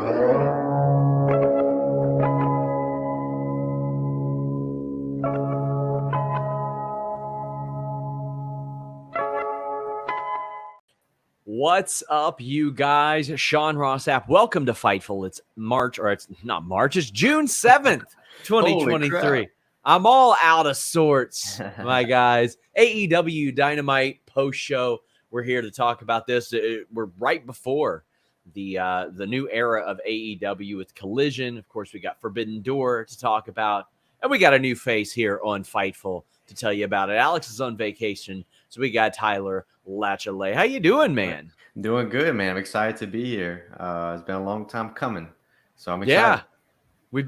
What's up, you guys? Sean Ross Sapp. Welcome to Fightful. It's March, or it's not March, it's June 7th, 2023. I'm all out of sorts, my guys. AEW Dynamite post-show. We're here to talk about this. We're right before the new era of AEW with Collision. Of course, we got Forbidden Door to talk about, and we got a new face here on Fightful to tell you about it. Alex is on vacation, so we got Tyler Latiolais. How you doing, man? Doing good, man. I'm excited to be here. It's been a long time coming, so I'm excited. Yeah, we've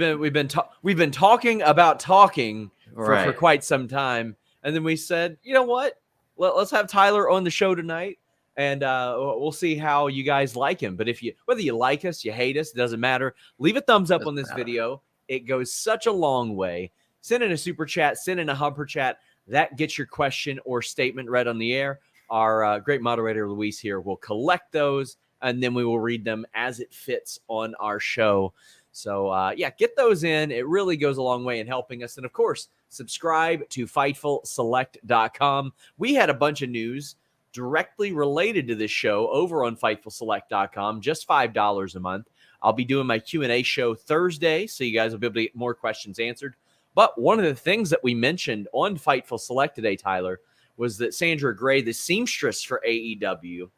been talking about talking for quite some time, and then we said, you know what? Let's have Tyler on the show tonight, and we'll see how you guys like him. But whether you like us, you hate us, it doesn't matter. Leave a thumbs up on this video. It goes such a long way. Send in a super chat, send in a humper chat. That gets your question or statement read on the air. Our great moderator, Luis, here will collect those, and then we will read them as it fits on our show. So, get those in. It really goes a long way in helping us. And, of course, subscribe to FightfulSelect.com. We had a bunch of news directly related to this show over on FightfulSelect.com, just $5 a month. I'll be doing my Q&A show Thursday, so you guys will be able to get more questions answered. But one of the things that we mentioned on Fightful Select today, Tyler, was that Sandra Gray, the seamstress for AEW,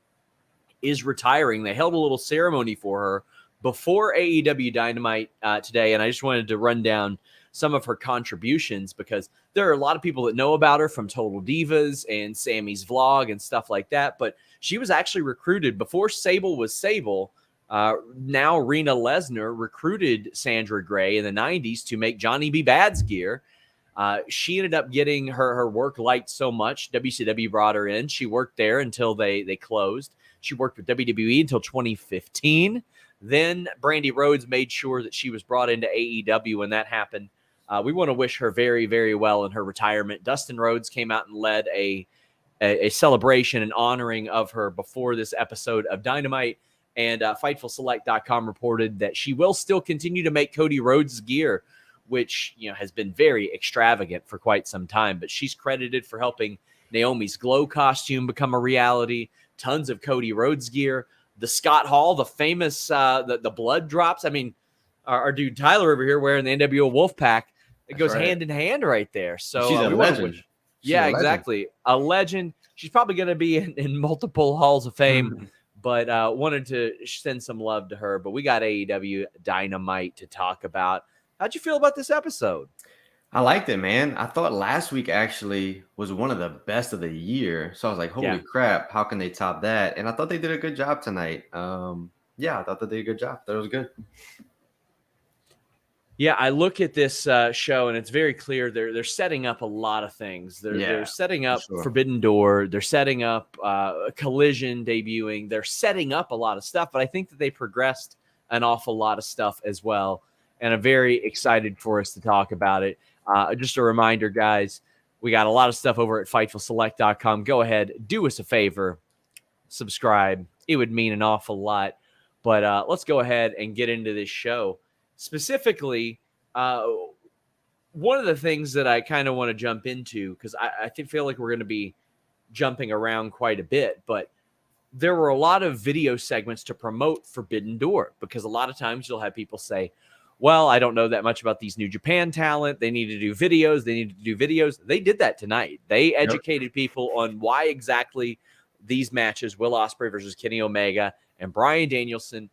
is retiring. They held a little ceremony for her before AEW Dynamite today, and I just wanted to run down some of her contributions because there are a lot of people that know about her from Total Divas and Sammy's Vlog and stuff like that, but she was actually recruited before Sable was Sable. Now Rena Lesnar recruited Sandra Gray in the 90s to make Johnny B. Bad's gear. She ended up getting her work liked so much. WCW brought her in. She worked there until they closed. She worked with WWE until 2015. Then Brandy Rhodes made sure that she was brought into AEW when that happened. We want to wish her very, very well in her retirement. Dustin Rhodes came out and led a celebration and honoring of her before this episode of Dynamite. And FightfulSelect.com reported that she will still continue to make Cody Rhodes gear, which has been very extravagant for quite some time. But she's credited for helping Naomi's glow costume become a reality. Tons of Cody Rhodes gear. The Scott Hall, the famous the blood drops. I mean, our dude Tyler over here wearing the NWO Wolfpack. It goes hand in hand right there. So she's a legend. Exactly. A legend. She's probably going to be in multiple halls of fame. But wanted to send some love to her. But we got AEW Dynamite to talk about. How'd you feel about this episode? I liked it, man. I thought last week actually was one of the best of the year. So I was like, holy crap, how can they top that? And I thought they did a good job tonight. I thought they did a good job. That was good. Yeah, I look at this show, and it's very clear they're setting up a lot of things. They're setting up Forbidden Door. They're setting up Collision debuting. They're setting up a lot of stuff, but I think that they progressed an awful lot of stuff as well, and I'm very excited for us to talk about it. Just a reminder, guys, we got a lot of stuff over at FightfulSelect.com. Go ahead, do us a favor, subscribe. It would mean an awful lot. But let's go ahead and get into this show. Specifically, one of the things that I kind of want to jump into, because I feel like we're going to be jumping around quite a bit, but there were a lot of video segments to promote Forbidden Door, because a lot of times you'll have people say, well, I don't know that much about these New Japan talent. They need to do videos. They did that tonight. They educated people on why exactly these matches, Will Ospreay versus Kenny Omega and Bryan Danielson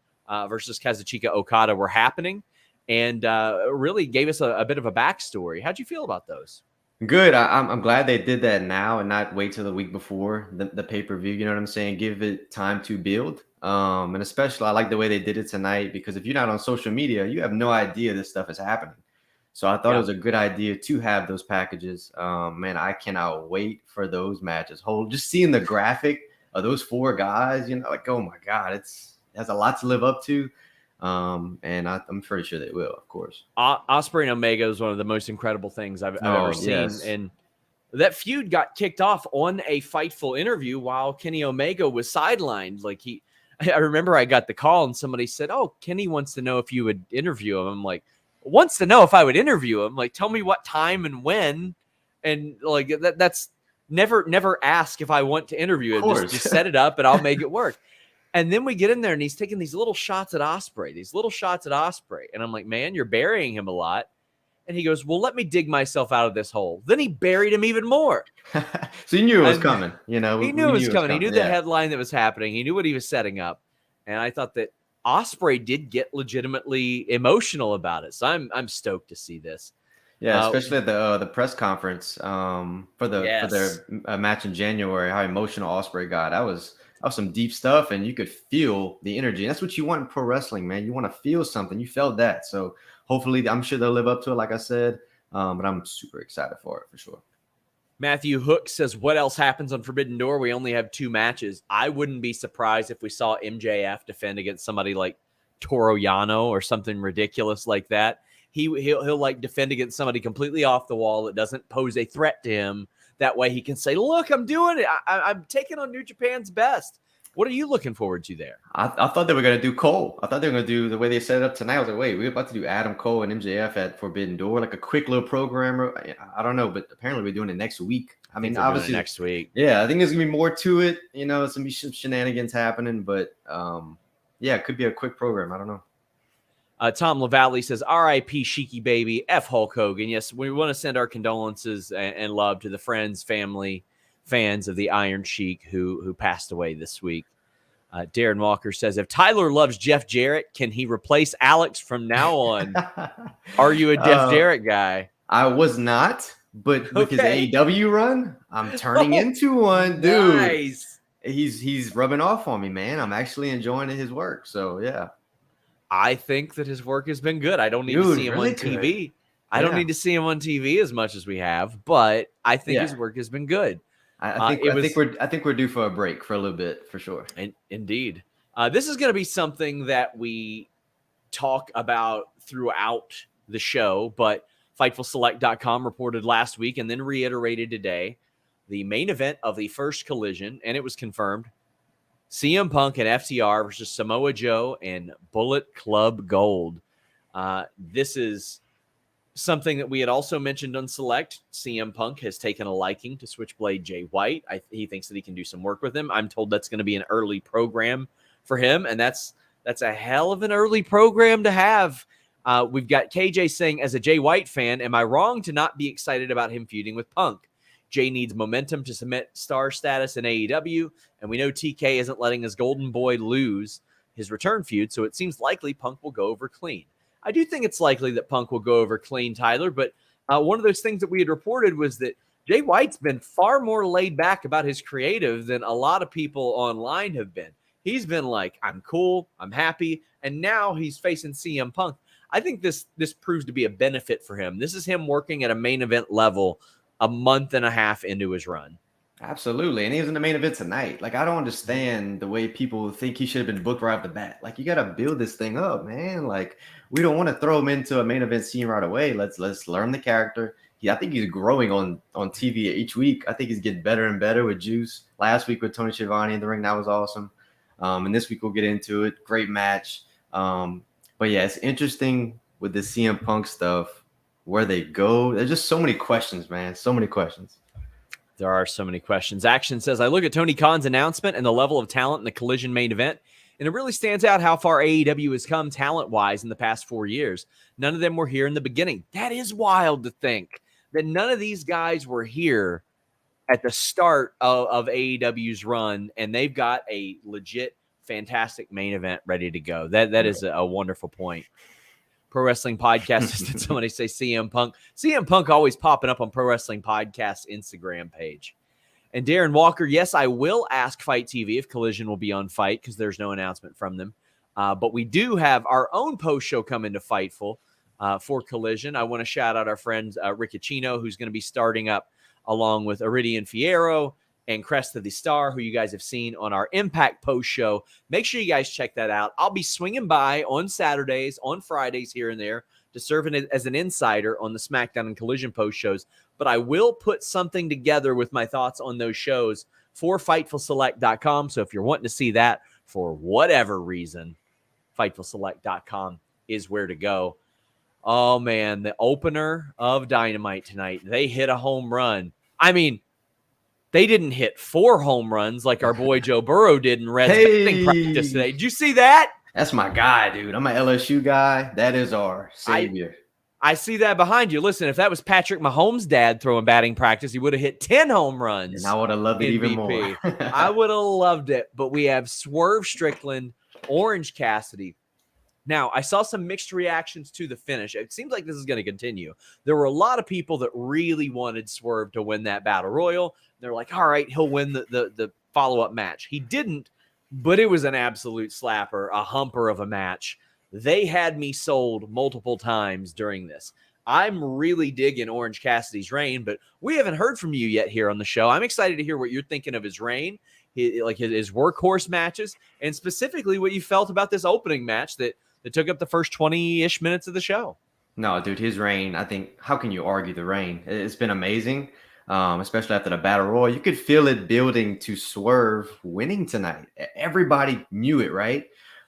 versus Kazuchika Okada, were happening, and really gave us a bit of a backstory. How'd you feel about those? Good. I'm glad they did that now and not wait till the week before the pay-per-view. You know what I'm saying? Give it time to build. And especially I like the way they did it tonight, because if you're not on social media, you have no idea this stuff is happening. So I thought it was a good idea to have those packages. Man, I cannot wait for those matches. Just seeing the graphic of those four guys, like, oh my God, it has a lot to live up to. And I'm pretty sure they will, of course. Ospreay and Omega is one of the most incredible things I've ever seen. And that feud got kicked off on a Fightful interview while Kenny Omega was sidelined. I remember I got the call and somebody said, "Oh, Kenny wants to know if you would interview him." I'm like, "Wants to know if I would interview him?" Like, tell me what time and when, and like that's never ask if I want to interview him. Just set it up and I'll make it work. And then we get in there and he's taking these little shots at Ospreay, and I'm like, "Man, you're burying him a lot." And he goes, "Well, let me dig myself out of this hole." Then he buried him even more. So you knew it was coming, He knew it was coming. He knew the headline that was happening. He knew what he was setting up. And I thought that Ospreay did get legitimately emotional about it. So I'm stoked to see this. Yeah, especially at the press conference for their match in January, how emotional Ospreay got. That was some deep stuff, and you could feel the energy. And that's what you want in pro wrestling, man. You want to feel something. You felt that. So hopefully, I'm sure they'll live up to it, like I said. But I'm super excited for it, for sure. Matthew Hook says, what else happens on Forbidden Door? We only have 2 matches. I wouldn't be surprised if we saw MJF defend against somebody like Toru Yano or something ridiculous like that. He'll like defend against somebody completely off the wall that doesn't pose a threat to him. That way he can say, "Look, I'm doing it. I'm taking on New Japan's best." What are you looking forward to there? I thought they were going to do Cole. I thought they were going to do the way they set it up tonight. I was like, wait, we're about to do Adam Cole and MJF at Forbidden Door, like a quick little program. I don't know, but apparently we're doing it next week. I mean, obviously next week. Yeah, I think there's going to be more to it. You know, some shenanigans happening, but yeah, it could be a quick program. I don't know. Tom LaValle says, R.I.P. Sheiky Baby, F. Hulk Hogan. Yes, we want to send our condolences and love to the friends, family, fans of the Iron Sheik who passed away this week. Darren Walker says, if Tyler loves Jeff Jarrett, can he replace Alex from now on? Are you a Jeff Jarrett guy? I was not, but with his AEW run, I'm turning into one, dude. Nice. He's rubbing off on me, man. I'm actually enjoying his work. So yeah. I think that his work has been good. I don't need to see him on TV. I don't need to see him on TV as much as we have, but I think his work has been good. I think we're due for a break for a little bit, for sure. Indeed. This is going to be something that we talk about throughout the show, but FightfulSelect.com reported last week and then reiterated today the main event of the first Collision, and it was confirmed. CM Punk and FTR versus Samoa Joe and Bullet Club Gold. This is something that we had also mentioned on Select. CM Punk has taken a liking to Switchblade Jay White. He thinks that he can do some work with him. I'm told that's going to be an early program for him, and that's a hell of an early program to have. We've got KJ saying, as a Jay White fan, am I wrong to not be excited about him feuding with Punk? Jay needs momentum to cement star status in AEW, and we know TK isn't letting his golden boy lose his return feud, so it seems likely Punk will go over clean. I do think it's likely that Punk will go over clean, Tyler, but one of those things that we had reported was that Jay White's been far more laid back about his creative than a lot of people online have been. He's been like, I'm cool, I'm happy, and now he's facing CM Punk. I think this proves to be a benefit for him. This is him working at a main event level a month and a half into his run. Absolutely. And he was in the main event tonight. Like, I don't understand the way people think he should have been booked right off the bat. Like, you got to build this thing up, man. Like, we don't want to throw him into a main event scene right away. Let's learn the character. I think he's growing on TV each week. I think he's getting better and better with Juice. Last week with Tony Schiavone in the ring, that was awesome. And this week we'll get into it. Great match. But yeah, it's interesting with the CM Punk stuff, where they go. There's just so many questions, man. So many questions. There are so many questions. Action says, I look at Tony Khan's announcement and the level of talent in the Collision main event, and it really stands out how far AEW has come talent-wise in the past 4 years. None of them were here in the beginning. That is wild to think that none of these guys were here at the start of AEW's run, and they've got a legit, fantastic main event ready to go. That is a wonderful point. Pro Wrestling Podcast. Did somebody say CM Punk? CM Punk always popping up on Pro Wrestling Podcast Instagram page. And Darren Walker, yes, I will ask Fight TV if Collision will be on Fight because there's no announcement from them. But we do have our own post show coming to Fightful for Collision. I want to shout out our friend Riccicino, who's going to be starting up along with Iridian Fierro and Crest of the Star, who you guys have seen on our Impact post show. Make sure you guys check that out. I'll be swinging by on Saturdays, on Fridays here and there to serve as an insider on the SmackDown and Collision post shows. But I will put something together with my thoughts on those shows for FightfulSelect.com. So if you're wanting to see that for whatever reason, FightfulSelect.com is where to go. Oh, man, the opener of Dynamite tonight, they hit a home run. I mean, they didn't hit 4 home runs like our boy Joe Burrow did in Red's batting practice today. Did you see that? That's my guy, dude. I'm an LSU guy. That is our savior. I see that behind you. Listen, if that was Patrick Mahomes' dad throwing batting practice, he would have hit 10 home runs. And I would have loved it even more. I would have loved it. But we have Swerve Strickland, Orange Cassidy. Now, I saw some mixed reactions to the finish. It seems like this is going to continue. There were a lot of people that really wanted Swerve to win that Battle Royal. They're like, all right, he'll win the follow-up match. He didn't, but it was an absolute slapper, a humper of a match. They had me sold multiple times during this. I'm really digging Orange Cassidy's reign, but we haven't heard from you yet here on the show. I'm excited to hear what you're thinking of his reign, his workhorse matches, and specifically what you felt about this opening match that took up the first 20-ish minutes of the show. No, dude, his reign, I think, how can you argue the reign? It's been amazing, especially after the Battle Royal. You could feel it building to Swerve winning tonight. Everybody knew it, right?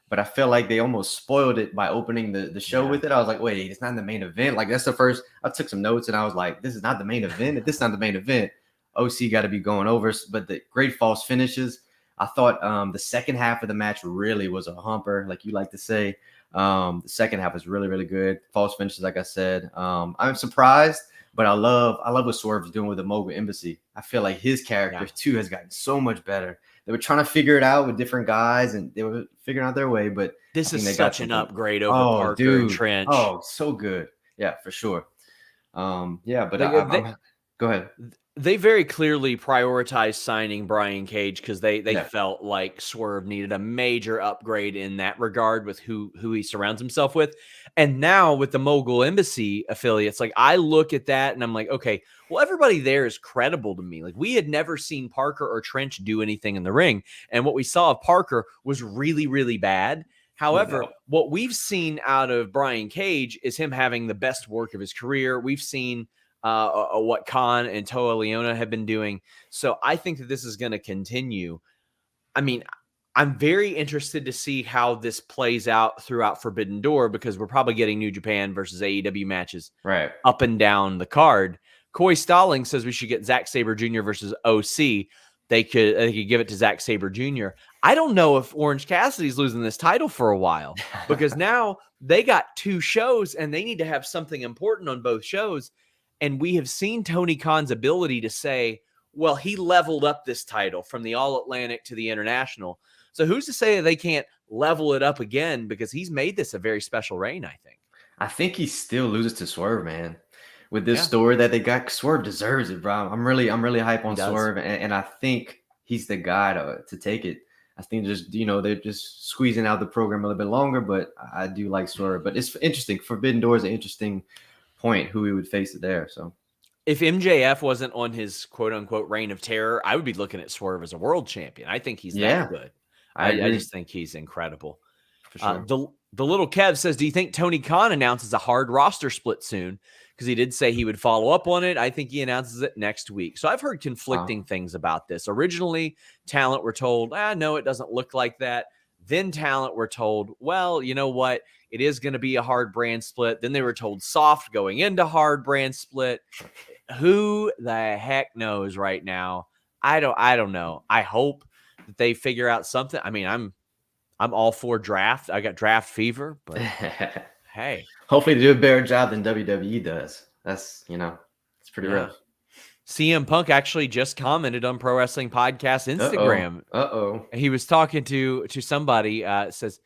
But I felt like they almost spoiled it by opening the show with it. I was like, wait, it's not the main event. Like, that's the first. I took some notes, and I was like, this is not the main event. If this is not the main event, OC got to be going over. But the great false finishes. I thought the second half of the match really was a humper, like you like to say. The second half was really, really good. False finishes, like I said. I'm surprised, but I love what Swerve's doing with the Mogul Embassy. I feel like his character, too, has gotten so much better. They were trying to figure it out with different guys, and they were figuring out their way. But this is such an upgrade over Parker and Trench. Oh, so good. Yeah, for sure. But go ahead. They very clearly prioritized signing Brian Cage because they felt like Swerve needed a major upgrade in that regard with who he surrounds himself with. And now with the Mogul Embassy affiliates, like I look at that and I'm like, okay, well, everybody there is credible to me. Like we had never seen Parker or Trench do anything in the ring. And what we saw of Parker was really, really bad. However, what we've seen out of Brian Cage is him having the best work of his career. We've seen what Khan and Toa Leona have been doing. So I think that this is going to continue. I mean, I'm very interested to see how this plays out throughout Forbidden Door because we're probably getting New Japan versus AEW matches up and down the card. Coy Stalling says we should get Zack Sabre Jr. versus OC. They could give it to Zack Sabre Jr. I don't know if Orange Cassidy's losing this title for a while because now they got 2 shows and they need to have something important on both shows. And we have seen Tony Khan's ability to say, well, he leveled up this title from the All-Atlantic to the International. So who's to say that they can't level it up again because he's made this a very special reign, I think. I think he still loses to Swerve, man. With this story that they got, Swerve deserves it, bro. I'm really hype on Swerve, and I think he's the guy to take it. I think they're just squeezing out the program a little bit longer, but I do like Swerve. But it's interesting. Forbidden Door is an interesting point who we would face it there. So if MJF wasn't on his quote unquote reign of terror, I would be looking at Swerve as a world champion. I think he's that good. I just think he's incredible. For sure. The little Kev says, do you think Tony Khan announces a hard roster split soon? Because he did say he would follow up on it. I think he announces it next week. So I've heard conflicting things about this. Originally, talent were told, no, it doesn't look like that. Then talent were told, well, you know what? It is going to be a hard brand split. Then they were told soft going into hard brand split. Who the heck knows right now? I don't know. I hope that they figure out something. I mean, I'm all for draft. I got draft fever, but hey. Hopefully they do a better job than WWE does. That's, it's pretty rough. CM Punk actually just commented on Pro Wrestling Podcast Instagram. He was talking to somebody, says,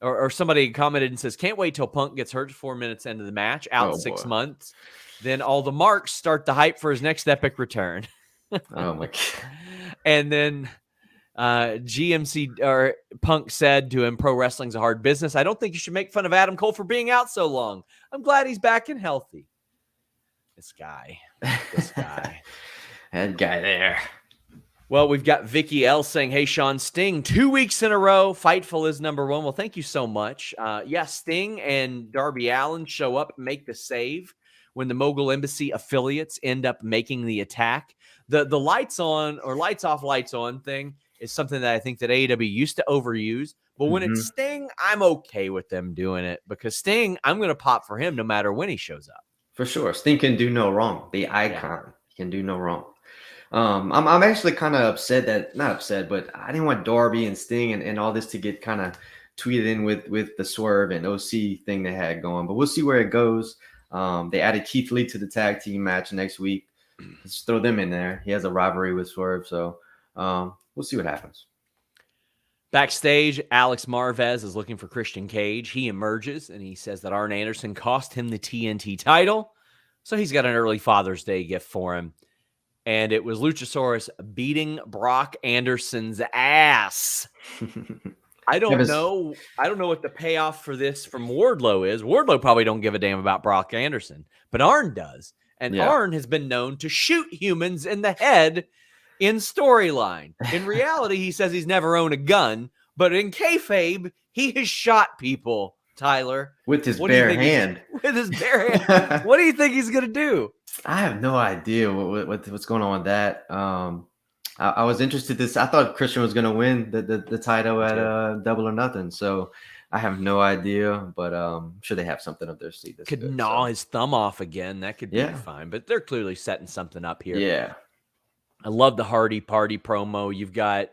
or somebody commented and says, can't wait till Punk gets hurt 4 minutes into the match, out 6 months. Then all the marks start the hype for his next epic return. Oh my God. And then GMC or Punk said to him, pro wrestling's a hard business. I don't think you should make fun of Adam Cole for being out so long. I'm glad he's back and healthy. This guy. That guy there. Well, we've got Vicky L saying, hey, Sean, Sting, 2 weeks in a row. Fightful is number 1. Well, thank you so much. Sting and Darby Allin show up and make the save when the Mogul Embassy affiliates end up making the attack. The lights on or lights off, lights on thing is something that I think that AEW used to overuse. But when it's Sting, I'm okay with them doing it because Sting, I'm going to pop for him no matter when he shows up. For sure. Sting can do no wrong. The icon can do no wrong. I'm actually kind of upset not upset, but I didn't want Darby and Sting and all this to get kind of tweeted in with the Swerve and OC thing they had going. But we'll see where it goes. They added Keith Lee to the tag team match next week. Let's throw them in there. He has a rivalry with Swerve, so we'll see what happens. Backstage, Alex Marvez is looking for Christian Cage. He emerges, and he says that Arn Anderson cost him the TNT title, so he's got an early Father's Day gift for him. And it was Luchasaurus beating Brock Anderson's ass. I don't know what the payoff for this from Wardlow is. Wardlow probably don't give a damn about Brock Anderson, but Arn does. And Arn has been known to shoot humans in the head in storyline. In reality, he says he's never owned a gun, but in kayfabe, he has shot people, Tyler. With his bare hand. With his bare hand. What do you think he's going to do? I have no idea what's going on with that. I was interested I thought Christian was going to win the title at Double or Nothing. So I have no idea, but I'm sure they have something up their sleeve. Could gnaw his thumb off again. That could be fine, but they're clearly setting something up here. Yeah. I love the Hardy Party promo. You've got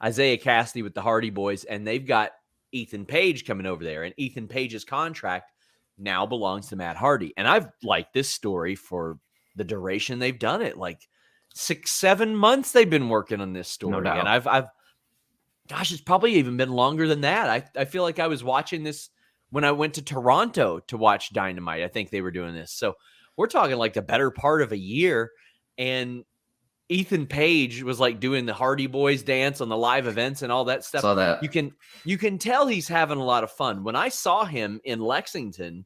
Isaiah Cassidy with the Hardy Boys, and they've got Ethan Page coming over there, and Ethan Page's contract now belongs to Matt Hardy. And I've liked this story for the duration they've done it. Like 6-7 months they've been working on this story. No doubt. And gosh, it's probably even been longer than that. I feel like I was watching this when I went to Toronto to watch Dynamite. I think they were doing this. So we're talking like the better part of a year. And Ethan Page was like doing the Hardy Boys dance on the live events and all that stuff. Saw that. You can tell he's having a lot of fun. When I saw him in Lexington,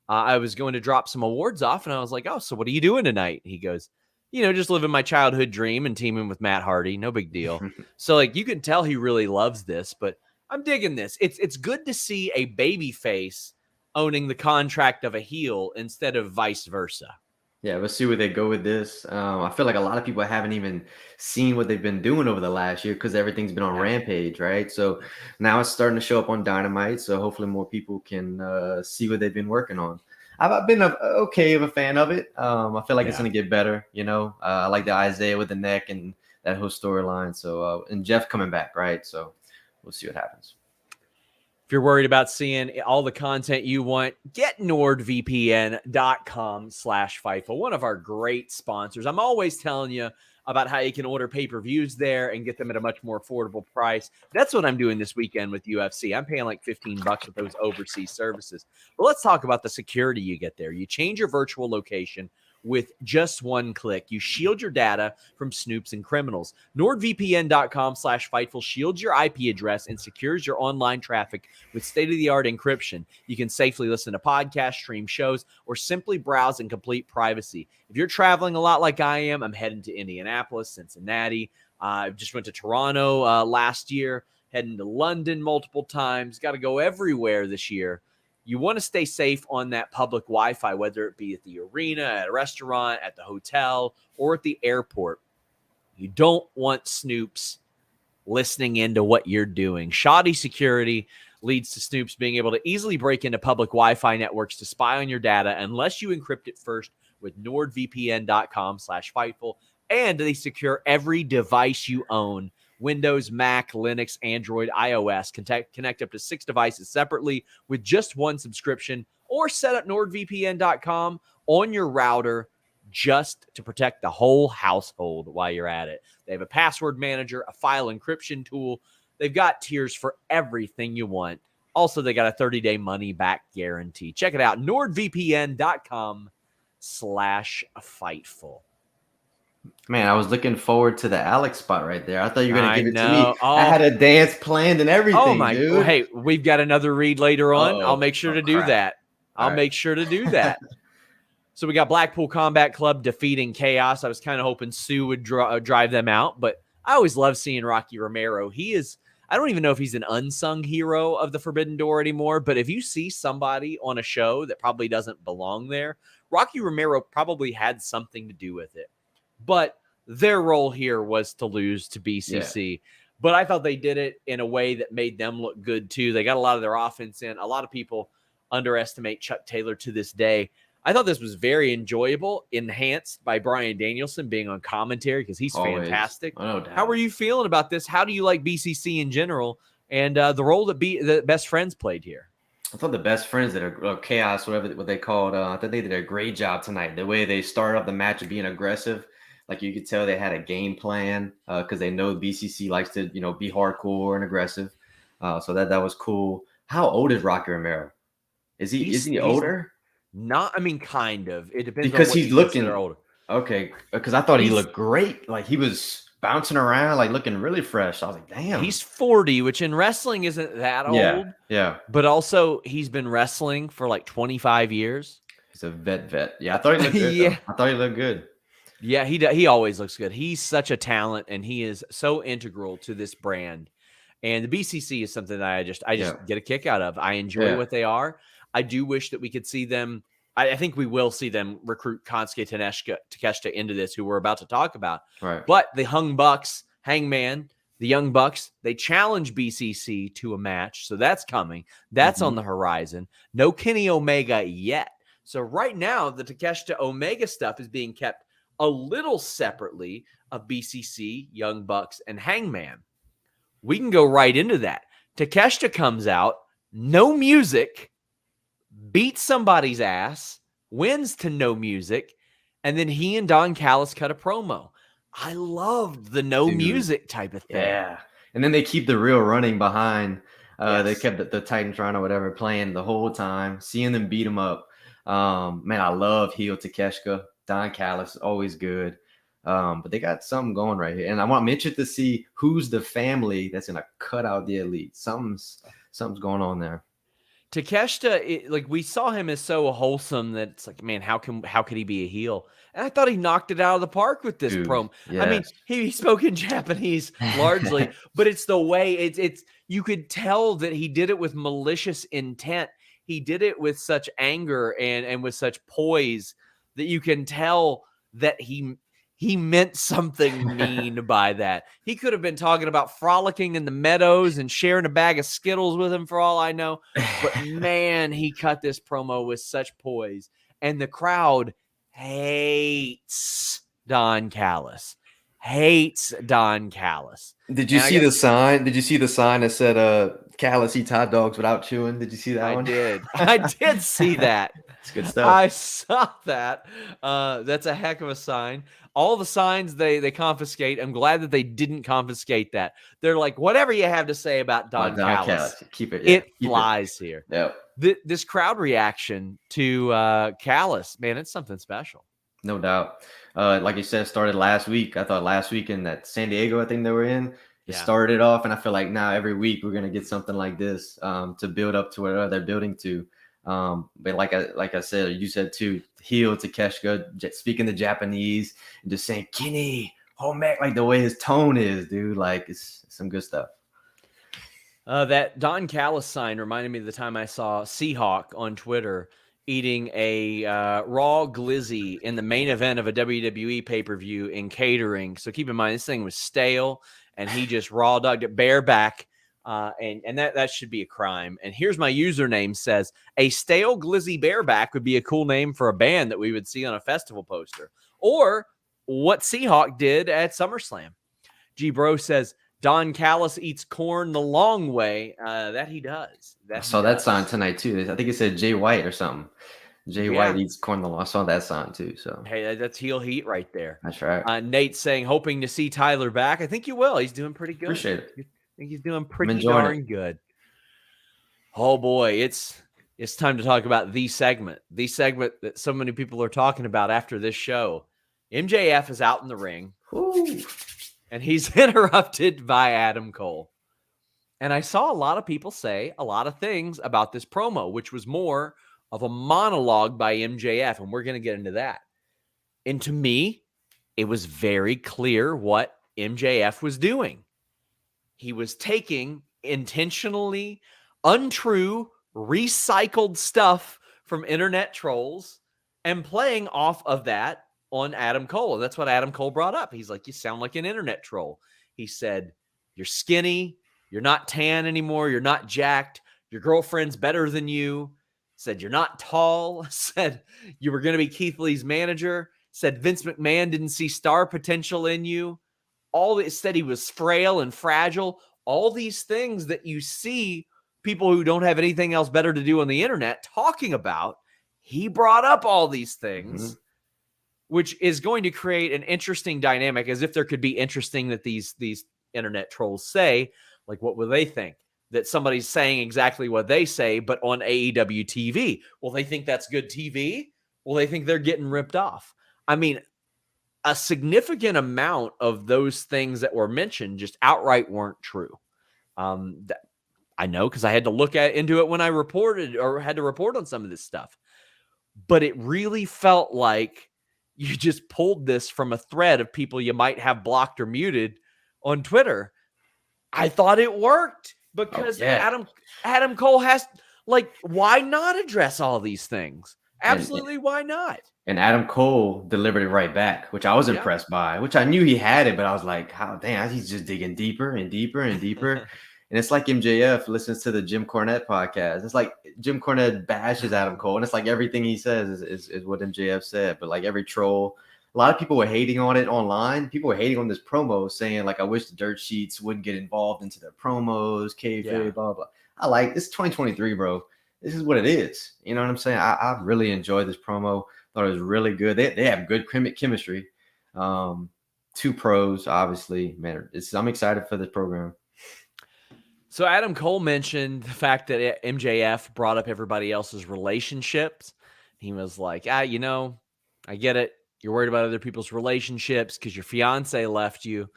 I was going to drop some awards off, and I was like, "Oh, so what are you doing tonight?" He goes, just living my childhood dream and teaming with Matt Hardy. No big deal. So like you can tell he really loves this, but I'm digging this. It's good to see a baby face owning the contract of a heel instead of vice versa. Yeah, we'll see where they go with this. I feel like a lot of people haven't even seen what they've been doing over the last year because everything's been on Rampage, right? So now it's starting to show up on Dynamite. So hopefully more people can see what they've been working on. I've been okay of a fan of it. I feel like it's going to get better. I like the Isaiah with the neck and that whole storyline. So and Jeff coming back, right? So we'll see what happens. If you're worried about seeing all the content you want, get NordVPN.com/Fightful, one of our great sponsors. I'm always telling you about how you can order pay-per-views there and get them at a much more affordable price. That's what I'm doing this weekend with UFC. I'm paying like $15 with those overseas services. But let's talk about the security you get there. You change your virtual location with just one click. You shield your data from snoops and criminals. NordVPN.com/Fightful shields your IP address and secures your online traffic with state-of-the-art encryption. You can safely listen to podcasts, stream shows, or simply browse in complete privacy. If you're traveling a lot like I am, I'm heading to Indianapolis, Cincinnati. I just went to Toronto last year, heading to London multiple times. Got to go everywhere this year. You want to stay safe on that public Wi-Fi, whether it be at the arena, at a restaurant, at the hotel, or at the airport. You don't want snoops listening into what you're doing. Shoddy security leads to snoops being able to easily break into public Wi-Fi networks to spy on your data unless you encrypt it first with NordVPN.com/Fightful. And they secure every device you own. Windows, Mac, Linux, Android, iOS. Connect up to 6 devices separately with just one subscription, or set up NordVPN.com on your router just to protect the whole household while you're at it. They have a password manager, a file encryption tool. They've got tiers for everything you want. Also, they got a 30-day money-back guarantee. Check it out, NordVPN.com/Fightful. Man, I was looking forward to the Alex spot right there. I thought you were going to give it to me. I had a dance planned and everything, oh my dude. God. Hey, we've got another read later on. I'll make sure to do that. I'll make sure to do that. So we got Blackpool Combat Club defeating Chaos. I was kind of hoping Sue would drive them out, but I always love seeing Rocky Romero. I don't even know if he's an unsung hero of the Forbidden Door anymore, but if you see somebody on a show that probably doesn't belong there, Rocky Romero probably had something to do with it. But their role here was to lose to BCC. But I thought they did it in a way that made them look good too. They got a lot of their offense in. A lot of people underestimate Chuck Taylor to this day. I thought this was very enjoyable, enhanced by Bryan Danielson being on commentary because he's fantastic. Oh, no doubt. How are you feeling about this? How do you like BCC in general and the role that the Best Friends played here? I thought the Best Friends did a chaos, whatever what they called. I thought they did a great job tonight. The way they started off the match of being aggressive, like you could tell they had a game plan because they know BCC likes to be hardcore and aggressive. So that was cool. How old is Rocky Romero? Is he older? Not, I mean, kind of. It depends because on what he's looking older. Okay, because I thought he looked great. Like he was bouncing around, like looking really fresh. I was like, damn. He's 40, which in wrestling isn't that old. Yeah. But also, he's been wrestling for like 25 years. He's a vet. Yeah, I thought he looked good. Yeah, I thought he looked good. Yeah, he always looks good. He's such a talent, and he is so integral to this brand. And the BCC is something that I just get a kick out of. I enjoy what they are. I do wish that we could see them. I think we will see them recruit Konosuke Takeshita into this, who we're about to talk about. Right. But the Hangman, the Young Bucks, they challenge BCC to a match. So that's coming. That's on the horizon. No Kenny Omega yet. So right now, the Takeshita Omega stuff is being kept a little separately of BCC, Young Bucks, and Hangman. We can go right into that. Takeshita comes out, no music, beats somebody's ass, wins to no music, and then he and Don Callis cut a promo. I loved the music type of thing. Yeah. And then they keep the reel running behind. They kept the Titantron or whatever playing the whole time, seeing them beat him up. Man, I love heel Takeshita. Don Callis, always good. But they got something going right here. And I'm interested to see who's the family that's going to cut out the Elite. Something's going on there. Takeshita, like we saw him as so wholesome that it's like, man, how could he be a heel? And I thought he knocked it out of the park with this promo. Yes. I mean, he spoke in Japanese largely, but it's the way it's you could tell that he did it with malicious intent. He did it with such anger and with such poise that you can tell that he meant something mean by that. He could have been talking about frolicking in the meadows and sharing a bag of Skittles with him for all I know. But man, he cut this promo with such poise. And the crowd hates Don Callis. Did you see the sign? Did you see the sign that said Callis eats hot dogs without chewing? Did you see that one? I did see that. It's good stuff. I saw that. That's a heck of a sign. All the signs they confiscate. I'm glad that they didn't confiscate that. They're like, whatever you have to say about Don Callis, keep it. It flies here. Yep. This crowd reaction to Callis, man, it's something special. No doubt. Like you said, started last week. I thought last week in that San Diego, I think they were in. It started off, and I feel like now every week we're gonna get something like this to build up to where they're building to. But like I said, you said too, heel Takeshita speaking the Japanese and just saying Kenny, Homek, like the way his tone is, dude. Like it's some good stuff. That Don Callis sign reminded me of the time I saw Seahawk on Twitter eating a raw glizzy in the main event of a WWE pay-per-view in catering. So keep in mind, this thing was stale, and he just raw dogged it bareback. And that should be a crime. And here's my username says, a stale glizzy bareback would be a cool name for a band that we would see on a festival poster. Or what Seahawk did at SummerSlam. G Bro says, Don Callis eats corn the long way. That he does. I saw that sign tonight too. I think it said Jay White or something. Jay White eats corn the long. I saw that sign too. So hey, that's heel heat right there. That's right. Nate's saying, hoping to see Tyler back. I think you will. He's doing pretty good. Appreciate it. I think he's doing pretty darn good. Oh boy, it's time to talk about the segment that so many people are talking about after this show. MJF is out in the ring. Ooh. And he's interrupted by Adam Cole. And I saw a lot of people say a lot of things about this promo, which was more of a monologue by MJF. And we're going to get into that. And to me, it was very clear what MJF was doing. He was taking intentionally untrue, recycled stuff from internet trolls and playing off of that on Adam Cole. And that's what Adam Cole brought up. He's like, you sound like an internet troll. He said, You're skinny. You're not tan anymore. You're not jacked. Your girlfriend's better than you. Said you're not tall. Said you were going to be Keith Lee's manager. Said Vince McMahon didn't see star potential in you. Said he was frail and fragile. All these things that you see people who don't have anything else better to do on the internet talking about. He brought up all these things, which is going to create an interesting dynamic, as if there could be interesting that these internet trolls say. Like, what will they think? That somebody's saying exactly what they say, but on AEW TV. Will they think that's good TV? Will they think they're getting ripped off? I mean, a significant amount of those things that were mentioned just outright weren't true. I know because I had to look into it when I reported or had to report on some of this stuff. But it really felt like you just pulled this from a thread of people you might have blocked or muted on Twitter. I thought it worked because Adam Cole has, like, why not address all these things? Absolutely, why not? And Adam Cole delivered it right back, which I was impressed by, which I knew he had it, but I was like, how damn, he's just digging deeper and deeper and deeper. And it's like MJF listens to the Jim Cornette podcast. It's like Jim Cornette bashes Adam Cole, and it's like everything he says is what MJF said. But like every troll, a lot of people were hating on it online. People were hating on this promo, saying like, I wish the dirt sheets wouldn't get involved into their promos, kayfabe, blah, blah. I like this 2023, bro. This is what it is. You know what I'm saying? I really enjoyed this promo. Thought it was really good. They have good chemistry. Two pros, obviously. Man, I'm excited for this program. So Adam Cole mentioned the fact that MJF brought up everybody else's relationships. He was like, I get it. You're worried about other people's relationships because your fiance left you.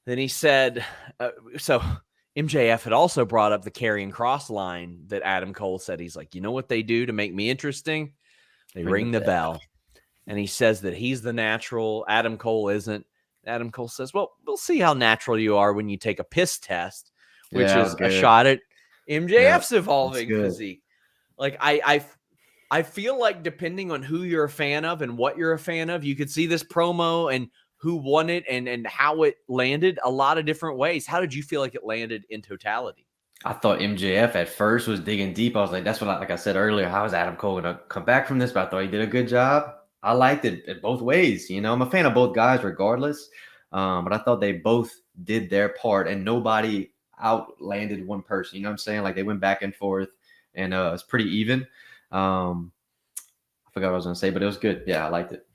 Then he said, so MJF had also brought up the Karrion Kross line that Adam Cole said. He's like, you know what they do to make me interesting? They ring the bell. And he says that he's the natural. Adam Cole isn't. Adam Cole says, well, we'll see how natural you are when you take a piss test, which is a shot at MJF's evolving physique. Like, I feel like depending on who you're a fan of and what you're a fan of, you could see this promo and who won it and how it landed a lot of different ways. How did you feel like it landed in totality? I thought MJF at first was digging deep. I was like, that's what, like I said earlier, how is Adam Cole going to come back from this? But I thought he did a good job. I liked it both ways. You know, I'm a fan of both guys regardless. But I thought they both did their part and nobody outlanded one person. You know what I'm saying? Like they went back and forth and it's pretty even. I forgot what I was going to say, but it was good. Yeah, I liked it.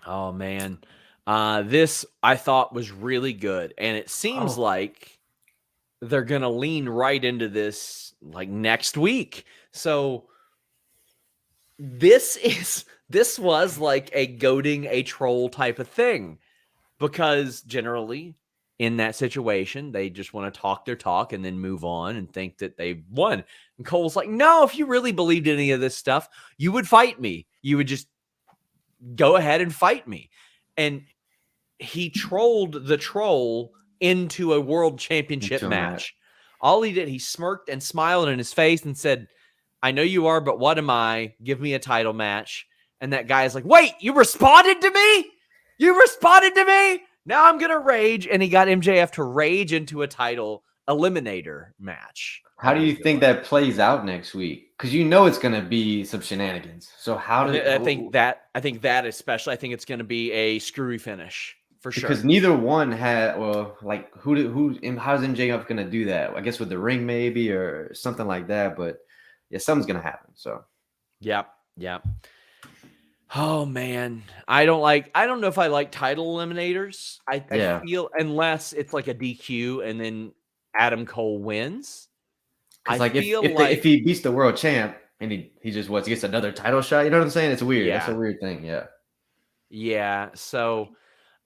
Oh, man. This I thought was really good. And it seems like they're going to lean right into this like next week. So this was like a goading a troll type of thing, because generally in that situation, they just want to talk their talk and then move on and think that they've won. And Cole's like, no, if you really believed any of this stuff, you would fight me. You would just go ahead and fight me. And he trolled the troll into a world championship match. All he did, he smirked and smiled in his face and said, I know you are, but what am I? Give me a title match. And that guy is like, wait, you responded to me? You responded to me? Now I'm going to rage. And he got MJF to rage into a title eliminator match. How do you think that plays out next week? Because you know it's going to be some shenanigans. So how do I think that especially, I think it's going to be a screwy finish for sure. Because neither one had, well, like how's MJF going to do that? I guess with the ring maybe or something like that. But yeah, something's going to happen. So Yep. Oh man, I don't know if I like title eliminators. I feel, unless it's like a DQ and then Adam Cole wins. If he beats the world champ and he just gets another title shot, you know what I'm saying? It's weird. Yeah. That's a weird thing. Yeah. Yeah. So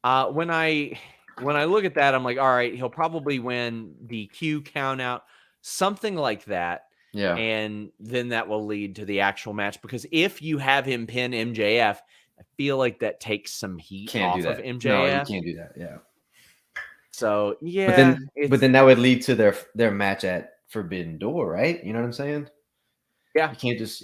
when I look at that, I'm like, all right, he'll probably win DQ count out, something like that. Yeah. And then that will lead to the actual match, because if you have him pin MJF, I feel like that takes some heat off of MJF. No, you can't do that. Yeah. So yeah. But then that would lead to their match at Forbidden Door, right? You know what I'm saying? Yeah. You can't just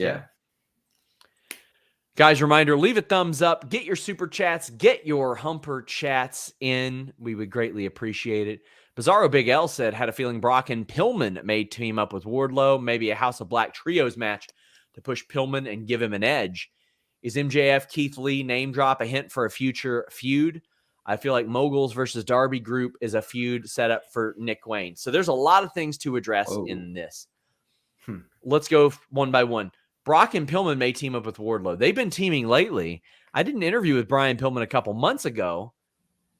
Guys, reminder, leave a thumbs up, get your super chats, get your humper chats in. We would greatly appreciate it. Bizarro Big L said, had a feeling Brock and Pillman may team up with Wardlow, maybe a House of Black trios match to push Pillman and give him an edge. Is MJF, Keith Lee, name drop a hint for a future feud? I feel like Moguls versus Darby group is a feud set up for Nick Wayne. So there's a lot of things to address in this. Let's go one by one. Brock and Pillman may team up with Wardlow. They've been teaming lately. I did an interview with Brian Pillman a couple months ago,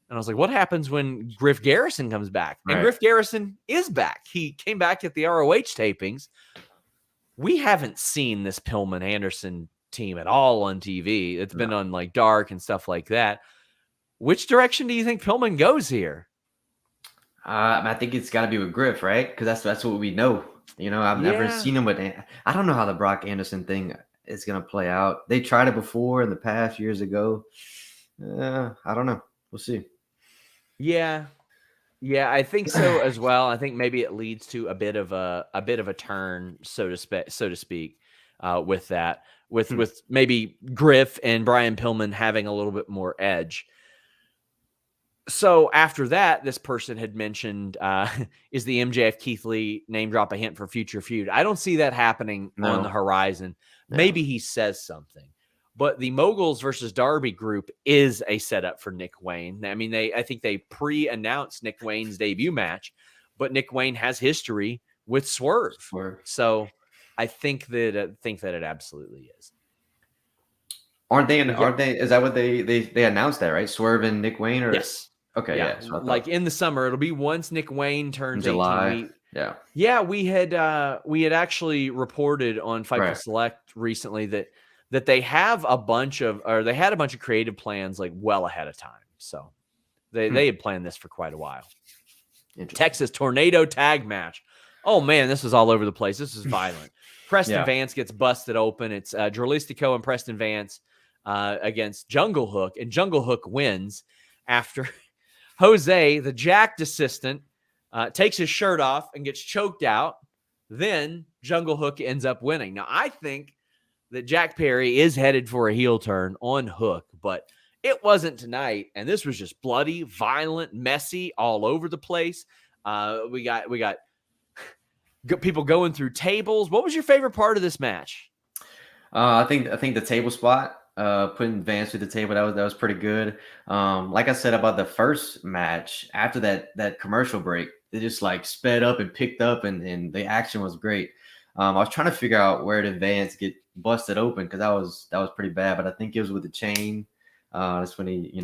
and I was like, what happens when Griff Garrison comes back? And Griff Garrison is back. He came back at the ROH tapings. We haven't seen this Pillman-Anderson team at all on TV. It's been on like Dark and stuff like that. Which direction do you think Pillman goes here? I think it's got to be with Griff, right? Because that's what we know. You know, I've never seen him with. I don't know how the Brock Anderson thing is going to play out. They tried it before in the past years ago. I don't know. We'll see. Yeah, I think so as well. I think maybe it leads to a bit of a turn, so to speak, with that, with maybe Griff and Brian Pillman having a little bit more edge. So after that, this person had mentioned, is the MJF Keith Lee name drop a hint for future feud? I don't see that happening on the horizon. No. Maybe he says something, but the Moguls versus Darby group is a setup for Nick Wayne. I mean, I think they pre-announced Nick Wayne's debut match, but Nick Wayne has history with Swerve. So I think that it absolutely is. Aren't they? Is that what they announced that, right? Swerve and Nick Wayne, or yes. Okay, yeah. Like in the summer, it'll be once Nick Wayne turns July. 18. We had actually reported on Fightful Select recently that they have a bunch of creative plans like well ahead of time. So they had planned this for quite a while. Texas Tornado Tag Match. Oh man, this was all over the place. This is violent. Preston Vance gets busted open. It's Drolistico and Preston Vance against JungleHOOK, and JungleHOOK wins after Jose, the jacked assistant, takes his shirt off and gets choked out. Then JungleHOOK ends up winning. Now, I think that Jack Perry is headed for a heel turn on Hook, but it wasn't tonight, and this was just bloody, violent, messy, all over the place. We got people going through tables. What was your favorite part of this match? I think the table spot, putting Vance through the table, that was pretty good. Like I said about the first match, after that commercial break, they just like sped up and picked up, and the action was great. I was trying to figure out where did Vance get busted open, because that was pretty bad, but I think it was with the chain. That's when he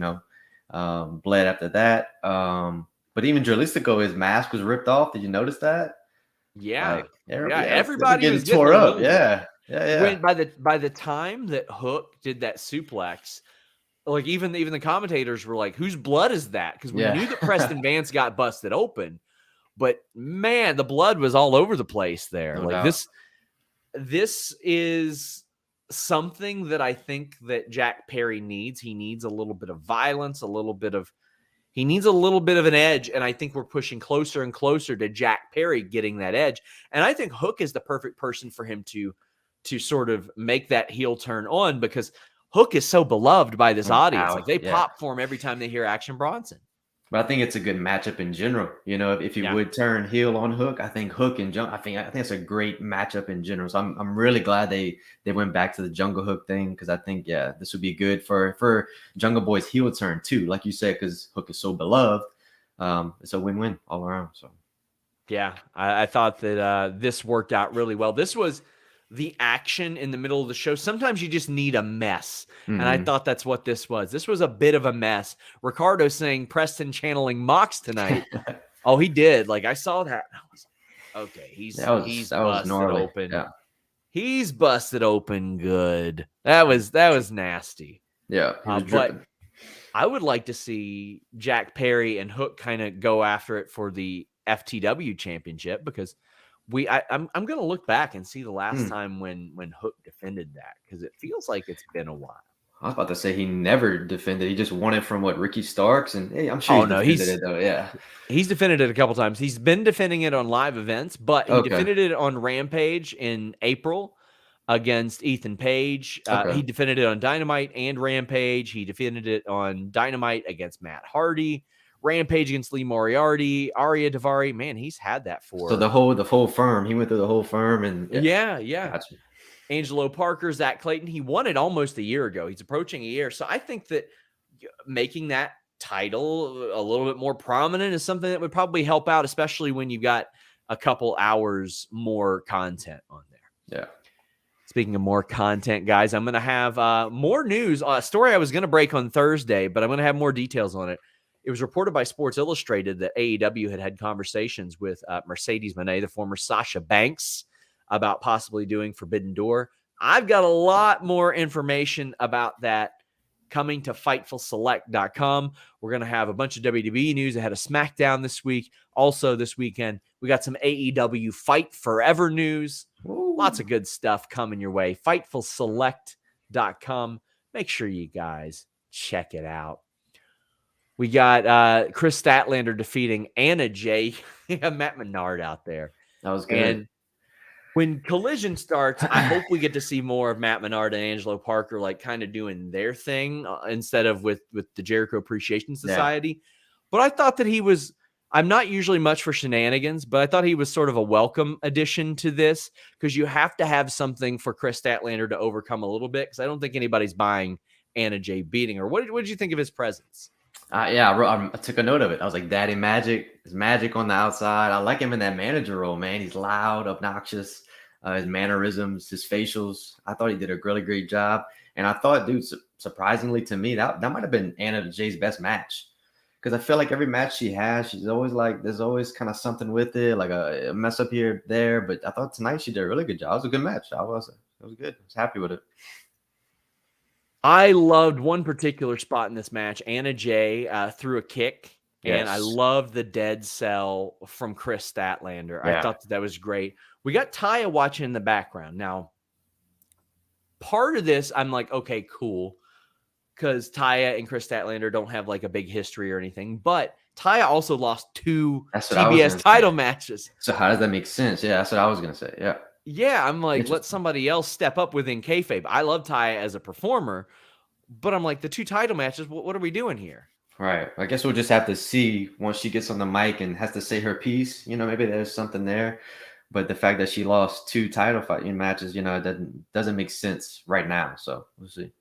bled after that. But even Drolistico, his mask was ripped off. Did you notice that? Yeah, everybody was getting tore up. Yeah. When by the time that Hook did that suplex, like even the commentators were like, "Whose blood is that?" Because we knew that Preston Vance got busted open, but man, the blood was all over the place there. No like doubt. this is something that I think that Jack Perry needs. He needs a little bit of violence, he needs a little bit of an edge, and I think we're pushing closer and closer to Jack Perry getting that edge. And I think Hook is the perfect person for him to sort of make that heel turn on, because Hook is so beloved by this audience. Like they pop for him every time they hear Action Bronson. But I think it's a good matchup in general. You know, if you would turn heel on Hook, I think Hook and I think it's a great matchup in general. So I'm really glad they went back to the JungleHOOK thing, because I think this would be good for Jungle Boy's heel turn too, like you said, because Hook is so beloved. It's a win-win all around. So I thought that this worked out really well. This was the action in the middle of the show. Sometimes you just need a mess. Mm-hmm. And I thought that's what this was. This was a bit of a mess. Ricardo saying Preston channeling Mox tonight. Oh, he did. Like I saw that. I was like, okay, he's busted open. Yeah. He's busted open good. That was nasty. Yeah. But I would like to see Jack Perry and Hook kind of go after it for the FTW championship, because I'm going to look back and see the last time when Hook defended that, because it feels like it's been a while. I was about to say he never defended. He just won it from Ricky Starks, and hey, I'm sure he's defended it though. Yeah, he's defended it a couple times. He's been defending it on live events, but he defended it on Rampage in April. against Ethan Page. Okay. He defended it on Dynamite and Rampage. He defended it on Dynamite against Matt Hardy. Rampage against Lee Moriarty. Arya Daivari. Man, he's had that for. So the whole firm. He went through the whole firm, and yeah. Gotcha. Angelo Parker, Zach Clayton. He won it almost a year ago. He's approaching a year. So I think that making that title a little bit more prominent is something that would probably help out, especially when you've got a couple hours more content on there. Yeah. Speaking of more content, guys, I'm going to have more news. A story I was going to break on Thursday, but I'm going to have more details on it. It was reported by Sports Illustrated that AEW had conversations with Mercedes Moné, the former Sasha Banks, about possibly doing Forbidden Door. I've got a lot more information about that coming to FightfulSelect.com. We're going to have a bunch of WWE news ahead of SmackDown this week. Also this weekend, we got some AEW Fight Forever news. Ooh. Lots of good stuff coming your way. FightfulSelect.com. Make sure you guys check it out. We got Kris Statlander defeating Anna Jay. Matt Menard out there. That was good. And when Collision starts, I hope we get to see more of Matt Menard and Angelo Parker, like kind of doing their thing instead of with the Jericho Appreciation Society. Yeah. But I thought that he was, I'm not usually much for shenanigans, but I thought he was sort of a welcome addition to this because you have to have something for Kris Statlander to overcome a little bit because I don't think anybody's buying Anna Jay beating her. What did you think of his presence? I took a note of it. I was like, Daddy Magic is magic on the outside. I like him in that manager role, man. He's loud, obnoxious, his mannerisms, his facials. I thought he did a really great job. And I thought, dude, surprisingly to me, that might have been Anna Jay's best match. Because I feel like every match she has, she's always like, there's always kind of something with it, like a mess up here, there. But I thought tonight she did a really good job. It was a good match. It was good. I was happy with it. I loved one particular spot in this match. Anna Jay threw a kick, and I loved the dead cell from Kris Statlander. Yeah. I thought that was great. We got Taya watching in the background. Now, part of this, I'm like, okay, cool, because Taya and Kris Statlander don't have like a big history or anything, but Taya also lost 2 TBS title matches. So how does that make sense? Yeah, that's what I was going to say, yeah. Yeah, I'm like, let somebody else step up within kayfabe. I love Taya as a performer, but I'm like, the 2 title matches, what are we doing here? Right. I guess we'll just have to see once she gets on the mic and has to say her piece. You know, maybe there's something there. But the fact that she lost 2 title fighting matches, you know, it doesn't make sense right now. So we'll see.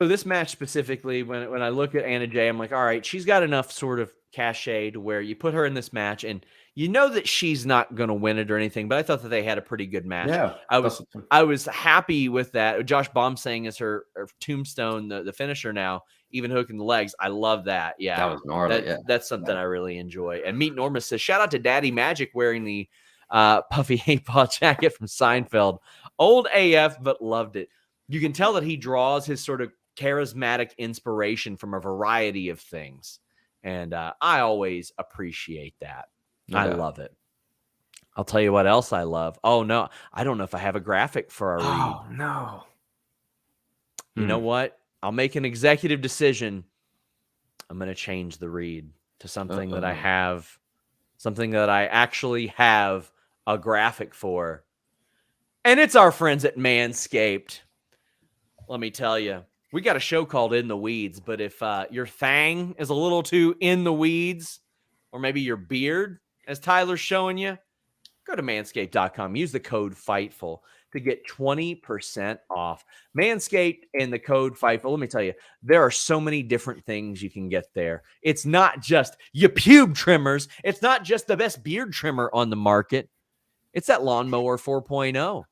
So this match specifically, when I look at Anna Jay, I'm like, all right, she's got enough sort of cachet to where you put her in this match and you know that she's not going to win it or anything, but I thought that they had a pretty good match. Yeah, I was happy with that. Josh Baum saying is her tombstone, the finisher now, even hooking the legs. I love that. Yeah, that was gnarly. That's something I really enjoy. And Meet Norma says, shout out to Daddy Magic wearing the puffy 8-ball jacket from Seinfeld. Old AF, but loved it. You can tell that he draws his sort of charismatic inspiration from a variety of things. And I always appreciate that. Yeah. I love it. I'll tell you what else I love. Oh, no. I don't know if I have a graphic for our read. Oh, no. You know what? I'll make an executive decision. I'm going to change the read to something that I have, something that I actually have a graphic for. And it's our friends at Manscaped. Let me tell you, we got a show called In the Weeds, but if your thang is a little too in the weeds, or maybe your beard, as Tyler's showing you, go to manscaped.com. Use the code FIGHTFUL to get 20% off. Manscaped and the code FIGHTFUL. Let me tell you, there are so many different things you can get there. It's not just your pube trimmers. It's not just the best beard trimmer on the market. It's that lawnmower 4.0.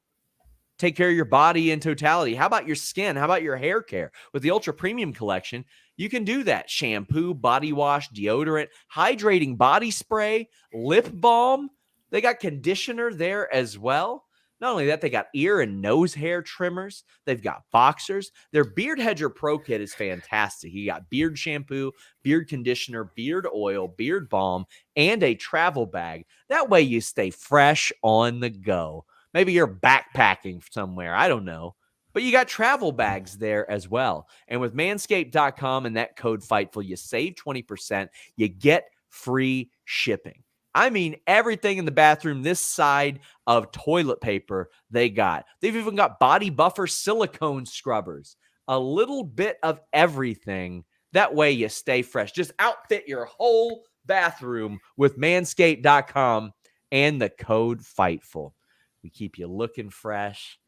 Take care of your body in totality. How about your skin? How about your hair care? With the Ultra Premium Collection, you can do that. Shampoo, body wash, deodorant, hydrating body spray, lip balm. They got conditioner there as well. Not only that, they got ear and nose hair trimmers. They've got boxers. Their Beard Hedger Pro Kit is fantastic. You got beard shampoo, beard conditioner, beard oil, beard balm, and a travel bag. That way you stay fresh on the go. Maybe you're backpacking somewhere. I don't know. But you got travel bags there as well. And with manscaped.com and that code FIGHTFUL, you save 20%. You get free shipping. I mean, everything in the bathroom this side of toilet paper they got. They've even got body buffer silicone scrubbers. A little bit of everything. That way you stay fresh. Just outfit your whole bathroom with manscaped.com and the code FIGHTFUL. We keep you looking fresh.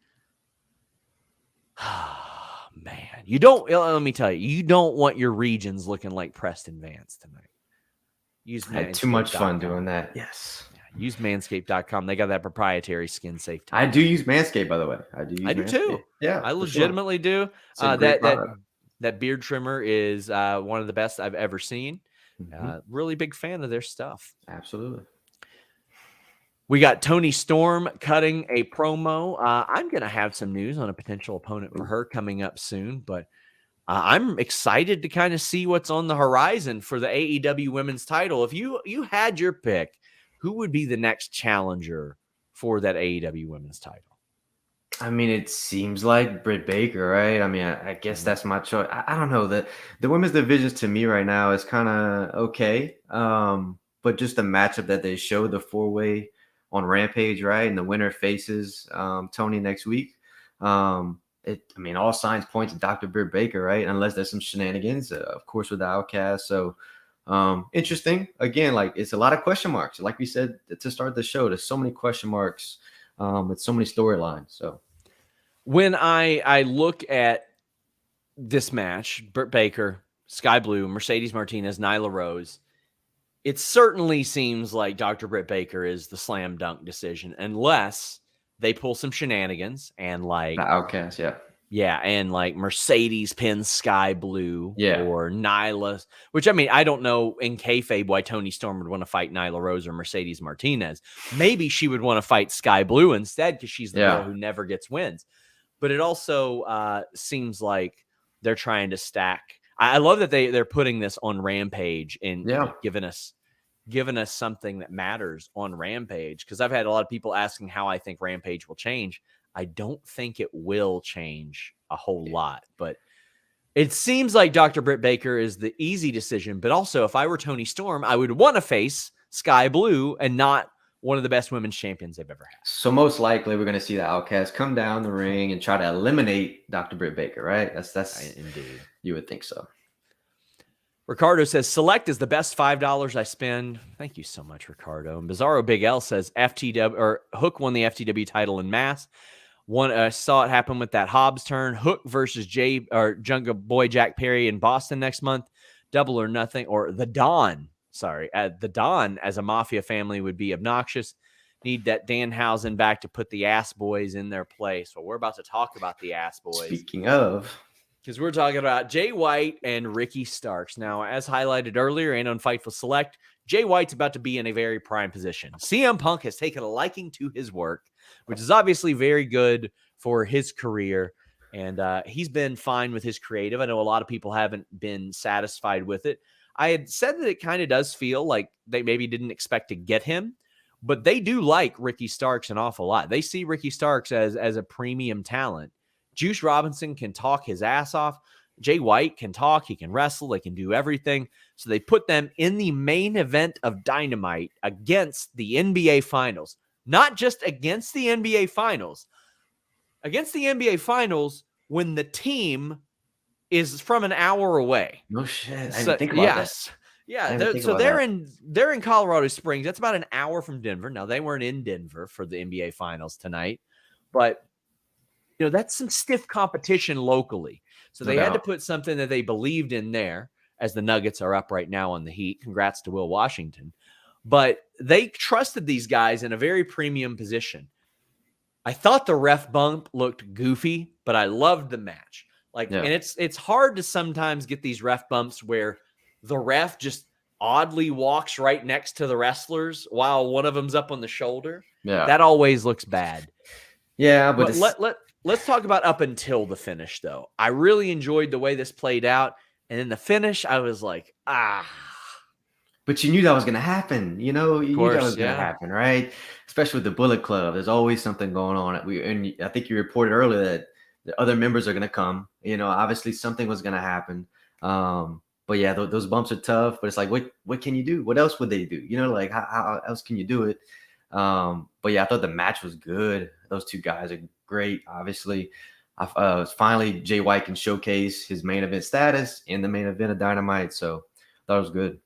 Man, let me tell you, you don't want your regions looking like Preston Vance tonight. I had too much fun doing that. Yes. Yeah, use manscaped.com. They got that proprietary skin safe I do use Manscaped, by the way. I do too. Yeah. I legitimately do. That beard trimmer is one of the best I've ever seen. Really big fan of their stuff. Absolutely. We got Toni Storm cutting a promo. I'm going to have some news on a potential opponent for her coming up soon, but I'm excited to kind of see what's on the horizon for the AEW women's title. If you had your pick, who would be the next challenger for that AEW women's title? I mean, it seems like Britt Baker, right? I mean, I guess that's my choice. I don't know. The women's divisions to me right now is kind of okay. But just the matchup that they showed, the 4-way on Rampage, right? And the winner faces Tony next week. All signs point to Dr. Britt Baker, right? Unless there's some shenanigans, of course, with the Outcast. So interesting. Again, like it's a lot of question marks. Like we said to start the show, there's so many question marks with so many storylines. So when I look at this match, Britt Baker, Sky Blue, Mercedes Martinez, Nyla Rose, it certainly seems like Dr. Britt Baker is the slam dunk decision, unless they pull some shenanigans and like the Outcast, and like Mercedes pins Sky Blue, or Nyla, which I mean, I don't know in kayfabe why Toni Storm would want to fight Nyla Rose or Mercedes Martinez. Maybe she would want to fight Sky Blue instead because she's the girl who never gets wins. But it also seems like they're trying to stack. I love that they're putting this on Rampage and giving us something that matters on Rampage, because I've had a lot of people asking how I think Rampage will change. I don't think it will change a whole lot, but it seems like Dr. Britt Baker is the easy decision. But also, if I were Toni Storm, I would want to face Sky Blue and not one of the best women's champions they've ever had. So most likely we're going to see the Outcast come down the ring and try to eliminate Dr. Britt Baker, right? That's indeed. You would think so. Ricardo says, Select is the best $5 I spend. Thank you so much, Ricardo. And Bizarro Big L says, Hook won the FTW title in Mass. Saw it happen with that Hobbs turn. Hook versus Jungle Boy Jack Perry in Boston next month. Double or Nothing, or the Dawn. Sorry, the Dawn as a mafia family would be obnoxious. Need that Danhausen back to put the Ass Boys in their place. Well, we're about to talk about the Ass Boys. Speaking of, because we're talking about Jay White and Ricky Starks. Now, as highlighted earlier and on Fightful Select, Jay White's about to be in a very prime position. CM Punk has taken a liking to his work, which is obviously very good for his career. And he's been fine with his creative. I know a lot of people haven't been satisfied with it. I had said that it kind of does feel like they maybe didn't expect to get him, but they do like Ricky Starks an awful lot. They see Ricky Starks as a premium talent. Juice Robinson can talk his ass off. Jay White can talk. He can wrestle. They can do everything. So they put them in the main event of Dynamite against the NBA Finals. Not just against the NBA Finals. Against the NBA Finals when the team is from an hour away. No shit. I didn't think about that. Yeah, so they're in Colorado Springs. That's about an hour from Denver. Now, they weren't in Denver for the NBA Finals tonight, but that's some stiff competition locally. So they had to put something that they believed in there, as the Nuggets are up right now on the Heat. Congrats to Will Washington. But they trusted these guys in a very premium position. I thought the ref bump looked goofy, but I loved the match. And it's hard to sometimes get these ref bumps where the ref just oddly walks right next to the wrestlers while one of them's up on the shoulder. Yeah. That always looks bad. Yeah, but let's talk about up until the finish, though. I really enjoyed the way this played out. And in the finish, I was like, But you knew that was going to happen. You knew that was going to happen, right? Especially with the Bullet Club. There's always something going on. And I think you reported earlier that the other members are going to come. Obviously something was going to happen. But yeah, those bumps are tough. But it's like, what can you do? What else would they do? You know, like how else can you do it? But yeah, I thought the match was good. Those two guys are great. Obviously, finally Jay White can showcase his main event status in the main event of Dynamite. So that was good.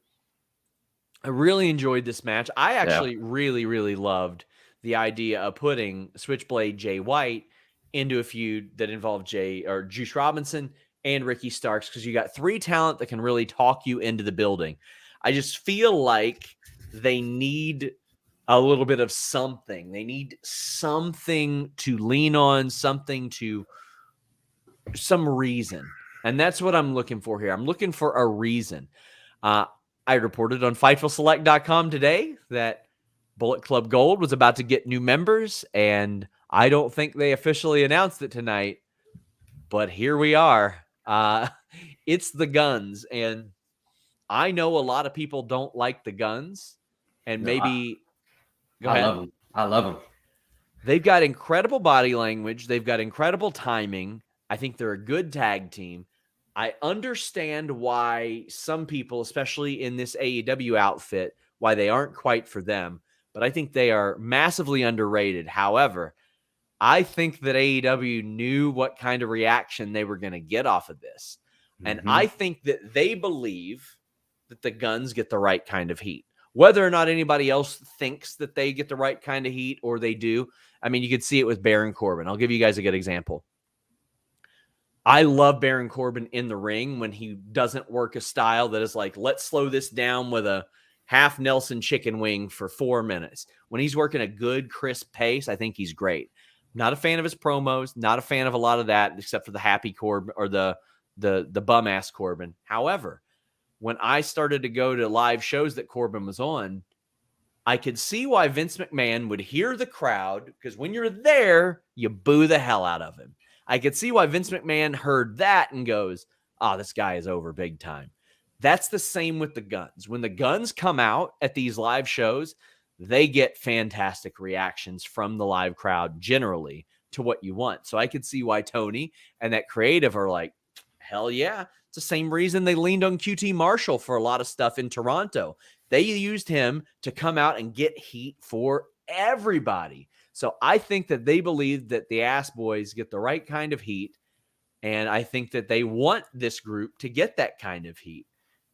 I really enjoyed this match. I actually really, really loved the idea of putting Switchblade Jay White into a feud that involved Juice Robinson and Ricky Starks, because you got 3 talent that can really talk you into the building. I just feel like they need a little bit of something. They need something to lean on, some reason. And that's what I'm looking for here. I'm looking for a reason. I reported on FightfulSelect.com today that Bullet Club Gold was about to get new members, and I don't think they officially announced it tonight, but here we are. It's the Guns, and I know a lot of people don't like the Guns, and maybe go ahead. I love them. They've got incredible body language. They've got incredible timing. I think they're a good tag team. I understand why some people, especially in this AEW outfit, why they aren't quite for them, but I think they are massively underrated. However, I think that AEW knew what kind of reaction they were going to get off of this. And I think that they believe that the Guns get the right kind of heat. Whether or not anybody else thinks that they get the right kind of heat or they do, I mean, you could see it with Baron Corbin. I'll give you guys a good example. I love Baron Corbin in the ring when he doesn't work a style that is like, let's slow this down with a half Nelson chicken wing for 4 minutes. When he's working a good, crisp pace, I think he's great. Not a fan of his promos, not a fan of a lot of that, except for the happy Corbin or the bum ass Corbin. However, when I started to go to live shows that Corbin was on, I could see why Vince McMahon would hear the crowd, because when you're there, you boo the hell out of him. I could see why Vince McMahon heard that and goes, oh, this guy is over big time. That's the same with the Guns. When the Guns come out at these live shows, they get fantastic reactions from the live crowd generally to what you want. So I could see why Tony and that creative are like, hell yeah. It's the same reason they leaned on QT Marshall for a lot of stuff in Toronto. They used him to come out and get heat for everybody. So I think that they believe that the Ass Boys get the right kind of heat, and I think that they want this group to get that kind of heat.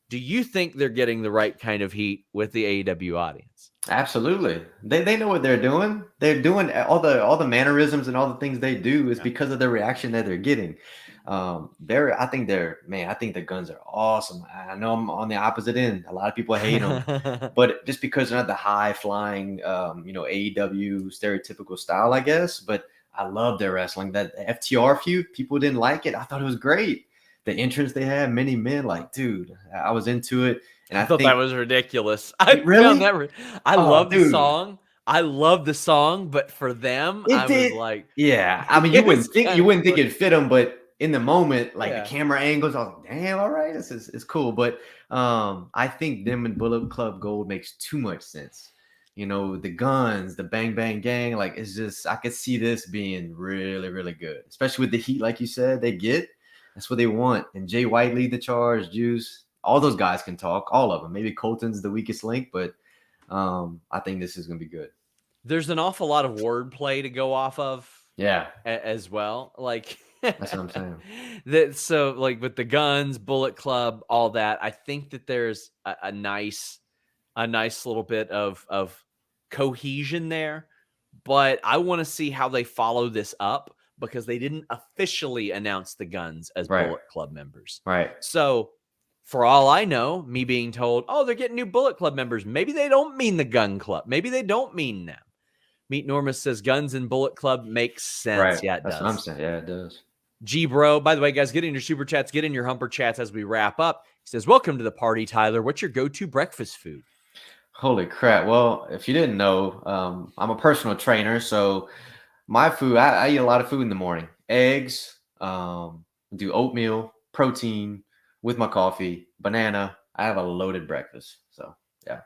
Do you think they're getting the right kind of heat with the AEW audience? Absolutely. They know what they're doing. They're doing all the mannerisms and all the things they do is because of the reaction that they're getting. I think the Guns are awesome. I know I'm on the opposite end. A lot of people hate them, but just because they're not the high flying, AEW stereotypical style, I guess. But I love their wrestling. That FTR feud, people didn't like it. I thought it was great. The entrance they had, many men, like, dude, I was into it. And I thought think that was ridiculous. I love the song. I love the song, but for them, was like, yeah. I mean, you wouldn't think it'd fit them, but in the moment, like the camera angles, I was like, damn, all right, this is cool. But I think them and Bullet Club Gold makes too much sense. You know, the Guns, the Bang Bang Gang, like it's just, I could see this being really, really good, especially with the heat, like you said, they get. That's what they want. And Jay White lead the charge, Juice. All those guys can talk, all of them. Maybe Colton's the weakest link, but I think this is going to be good. There's an awful lot of wordplay to go off of. Yeah. As well. Like, that's what I'm saying. So like with the Guns, Bullet Club, all that, I think that there's a nice little bit of cohesion there. But I want to see how they follow this up, because they didn't officially announce the Guns as Bullet Club members. Right. So for all I know, me being told, oh, they're getting new Bullet Club members, maybe they don't mean the Gun Club. Maybe they don't mean them. Meet Normus says Guns and Bullet Club makes sense. Right. Yeah, it That's does. what I'm saying. Yeah, it does. G Bro, by the way, guys, get in your super chats, get in your humper chats as we wrap up. He says, welcome to the party, Tyler. What's your go-to breakfast food? Holy crap. Well, if you didn't know, I'm a personal trainer, so my food, I eat a lot of food in the morning. Eggs, do oatmeal, protein with my coffee, banana. I have a loaded breakfast. So, yeah.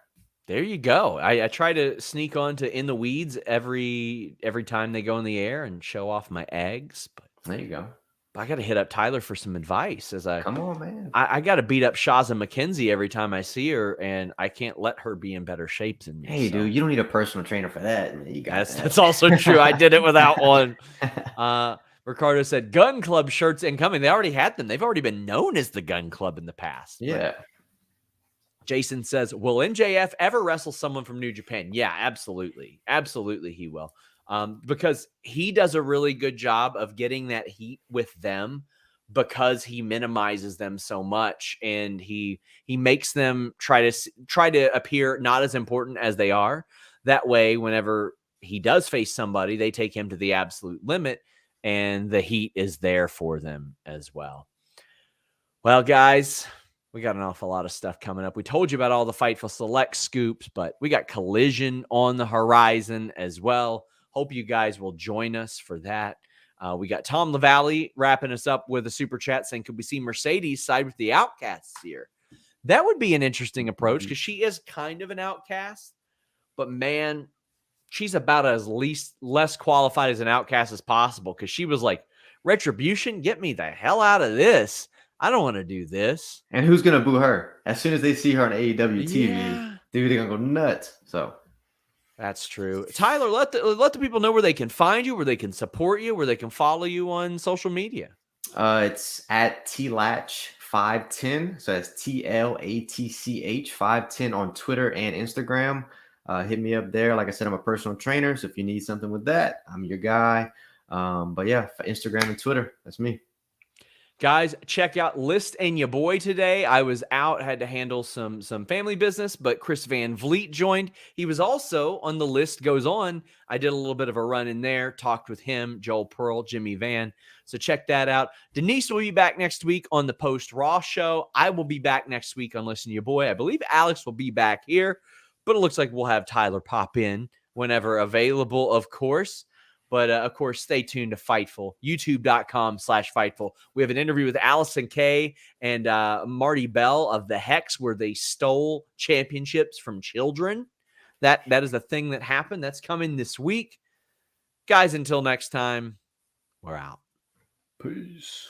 There you go. I try to sneak on to In the Weeds every time they go in the air and show off my eggs. But there you go. I got to hit up Tyler for some advice. Come on, man. I got to beat up Shaza McKenzie every time I see her, and I can't let her be in better shape than me. Hey, dude, you don't need a personal trainer for that. You got that's also true. I did it without one. Ricardo said Gun Club shirts incoming. They already had them. They've already been known as the Gun Club in the past. Yeah. Jason says, will MJF ever wrestle someone from New Japan? Yeah, absolutely. Absolutely he will. Because he does a really good job of getting that heat with them because he minimizes them so much, and he makes them try to appear not as important as they are. That way, whenever he does face somebody, they take him to the absolute limit, and the heat is there for them as well. Well, guys, we got an awful lot of stuff coming up. We told you about all the Fightful Select scoops, but we got Collision on the horizon as well. Hope you guys will join us for that. We got Tom LaValle wrapping us up with a super chat saying, could we see Mercedes side with the Outcasts here? That would be an interesting approach because she is kind of an outcast, but man, she's about as less qualified as an outcast as possible because she was like, Retribution, get me the hell out of this. I don't want to do this. And who's going to boo her? As soon as they see her on AEW TV, dude, they're going to go nuts. So that's true. Tyler, let the people know where they can find you, where they can support you, where they can follow you on social media. It's at TLatch510. So that's TLATCH 510 on Twitter and Instagram. Hit me up there. Like I said, I'm a personal trainer. So if you need something with that, I'm your guy. But yeah, for Instagram and Twitter, that's me. Guys, check out List and your boy today. I was out, had to handle some family business, but Chris Van Vliet joined. He was also on the List Goes On. I did a little bit of a run in there, talked with him, Joel Pearl, Jimmy Van. So check that out. Denise will be back next week on the Post Raw show. I will be back next week on Listen to Your Boy. I believe Alex will be back here, but it looks like we'll have Tyler pop in whenever available, of course. But, of course, stay tuned to Fightful, youtube.com/Fightful. We have an interview with Allison Kay and Marty Bell of the Hex, where they stole championships from children. That is a thing that happened. That's coming this week. Guys, until next time, we're out. Peace.